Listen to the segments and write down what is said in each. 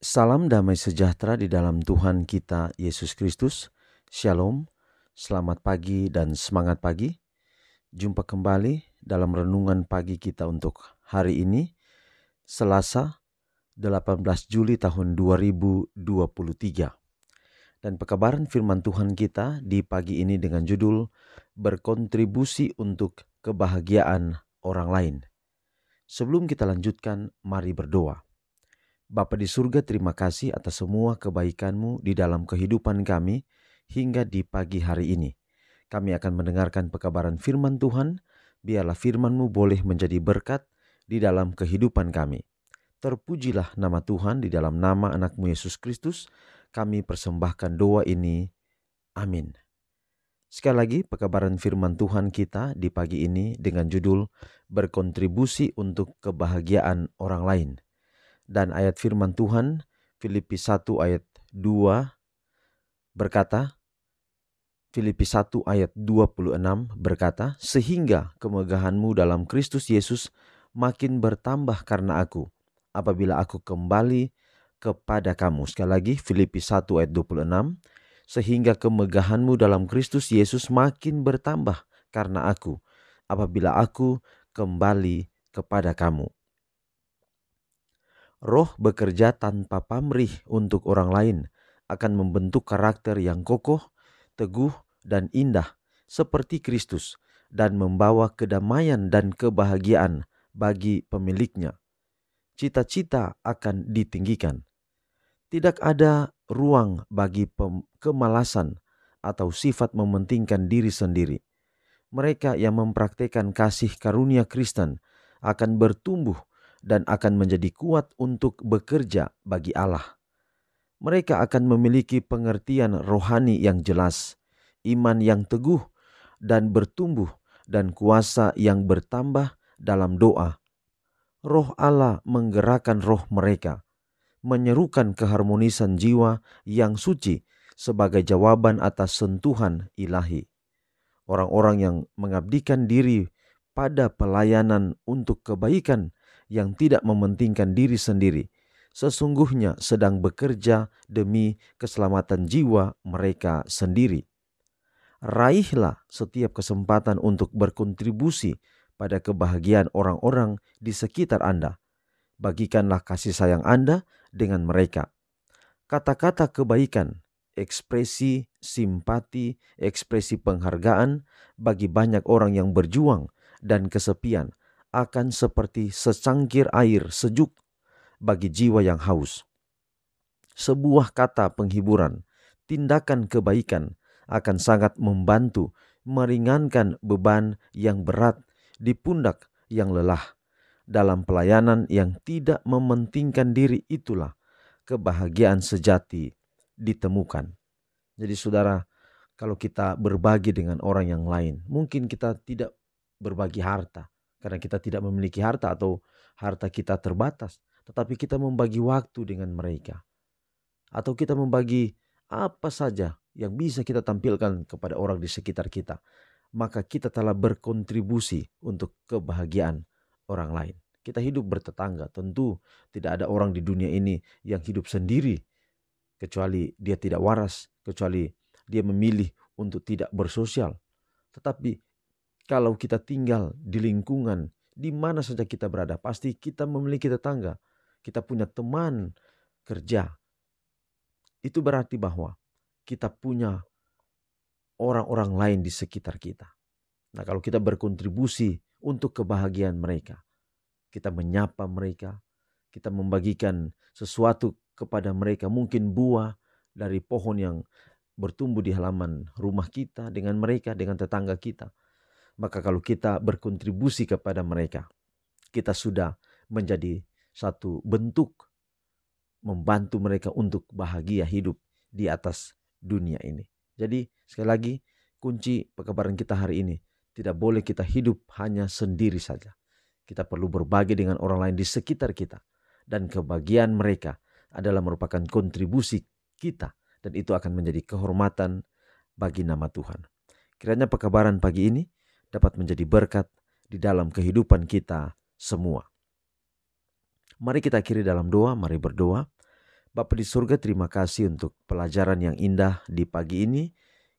Salam damai sejahtera di dalam Tuhan kita Yesus Kristus. Shalom, selamat pagi dan semangat pagi. Jumpa kembali dalam renungan pagi kita untuk hari ini, Selasa 18 Juli tahun 2023. Dan pekabaran firman Tuhan kita di pagi ini dengan judul Berkontribusi untuk Kebahagiaan Orang Lain. Sebelum kita lanjutkan, mari berdoa. Bapa di surga, terima kasih atas semua kebaikan-Mu di dalam kehidupan kami hingga di pagi hari ini. Kami akan mendengarkan pekabaran firman Tuhan, biarlah firman-Mu boleh menjadi berkat di dalam kehidupan kami. Terpujilah nama Tuhan, di dalam nama anak-Mu Yesus Kristus, kami persembahkan doa ini. Amin. Sekali lagi pekabaran firman Tuhan kita di pagi ini dengan judul Berkontribusi untuk Kebahagiaan Orang Lain. Dan ayat firman Tuhan Filipi 1 ayat 2 berkata, Filipi 1 ayat 26 berkata, sehingga kemegahanmu dalam Kristus Yesus makin bertambah karena aku, apabila aku kembali kepada kamu. Sekali lagi Filipi 1 ayat 26, sehingga kemegahanmu dalam Kristus Yesus makin bertambah karena aku, apabila aku kembali kepada kamu. Roh bekerja tanpa pamrih untuk orang lain, akan membentuk karakter yang kokoh, teguh, dan indah seperti Kristus, dan membawa kedamaian dan kebahagiaan bagi pemiliknya. Cita-cita akan ditinggikan. Tidak ada ruang bagi kemalasan atau sifat mementingkan diri sendiri. Mereka yang mempraktikkan kasih karunia Kristen akan bertumbuh dan akan menjadi kuat untuk bekerja bagi Allah. Mereka akan memiliki pengertian rohani yang jelas, iman yang teguh dan bertumbuh, dan kuasa yang bertambah dalam doa. Roh Allah menggerakkan roh mereka, menyerukan keharmonisan jiwa yang suci sebagai jawaban atas sentuhan ilahi. Orang-orang yang mengabdikan diri pada pelayanan untuk kebaikan yang tidak mementingkan diri sendiri, sesungguhnya sedang bekerja demi keselamatan jiwa mereka sendiri. Raihlah setiap kesempatan untuk berkontribusi pada kebahagiaan orang-orang di sekitar Anda. Bagikanlah kasih sayang Anda dengan mereka. Kata-kata kebaikan, ekspresi simpati, ekspresi penghargaan bagi banyak orang yang berjuang dan kesepian akan seperti secangkir air sejuk bagi jiwa yang haus. Sebuah kata penghiburan, tindakan kebaikan akan sangat membantu meringankan beban yang berat di pundak yang lelah. Dalam pelayanan yang tidak mementingkan diri, itulah kebahagiaan sejati ditemukan. Jadi saudara, kalau kita berbagi dengan orang yang lain, mungkin kita tidak berbagi harta, karena kita tidak memiliki harta atau harta kita terbatas. Tetapi kita membagi waktu dengan mereka. Atau kita membagi apa saja yang bisa kita tampilkan kepada orang di sekitar kita. Maka kita telah berkontribusi untuk kebahagiaan orang lain. Kita hidup bertetangga, tentu tidak ada orang di dunia ini yang hidup sendiri, kecuali dia tidak waras, kecuali dia memilih untuk tidak bersosial. Tetapi kalau kita tinggal di lingkungan, di mana saja kita berada, pasti kita memiliki tetangga, kita punya teman kerja. Itu berarti bahwa kita punya orang-orang lain di sekitar kita. Nah, kalau kita berkontribusi untuk kebahagiaan mereka, kita menyapa mereka, kita membagikan sesuatu kepada mereka, mungkin buah dari pohon yang bertumbuh di halaman rumah kita, dengan mereka, dengan tetangga kita. Maka kalau kita berkontribusi kepada mereka, kita sudah menjadi satu bentuk membantu mereka untuk bahagia hidup di atas dunia ini. Jadi sekali lagi, kunci pekabaran kita hari ini, tidak boleh kita hidup hanya sendiri saja. Kita perlu berbagi dengan orang lain di sekitar kita. Dan kebahagiaan mereka adalah merupakan kontribusi kita. Dan itu akan menjadi kehormatan bagi nama Tuhan. Kiranya pekabaran pagi ini dapat menjadi berkat di dalam kehidupan kita semua. Mari kita akhiri dalam doa, mari berdoa. Bapa di surga, terima kasih untuk pelajaran yang indah di pagi ini.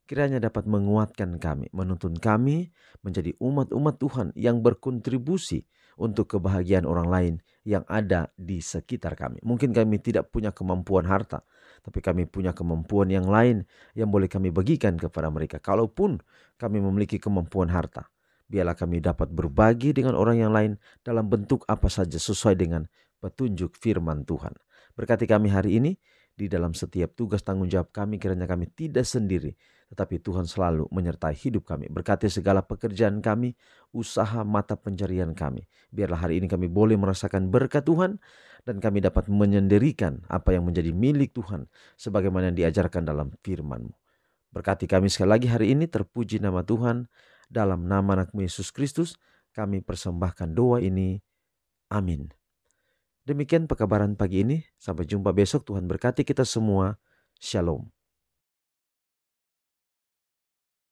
Kiranya dapat menguatkan kami, menuntun kami menjadi umat-umat Tuhan yang berkontribusi untuk kebahagiaan orang lain yang ada di sekitar kami. Mungkin kami tidak punya kemampuan harta, tapi kami punya kemampuan yang lain yang boleh kami bagikan kepada mereka. Kalaupun kami memiliki kemampuan harta, biarlah kami dapat berbagi dengan orang yang lain dalam bentuk apa saja sesuai dengan petunjuk firman Tuhan. Berkati kami hari ini, di dalam setiap tugas tanggung jawab kami, kiranya kami tidak sendiri, tetapi Tuhan selalu menyertai hidup kami. Berkati segala pekerjaan kami, usaha mata pencarian kami. Biarlah hari ini kami boleh merasakan berkat Tuhan, dan kami dapat menyendirikan apa yang menjadi milik Tuhan, sebagaimana yang diajarkan dalam firman-Mu. Berkati kami sekali lagi hari ini, terpuji nama Tuhan. Dalam nama anak-Mu Yesus Kristus, kami persembahkan doa ini. Amin. Demikian pekabaran pagi ini. Sampai jumpa besok. Tuhan berkati kita semua. Shalom.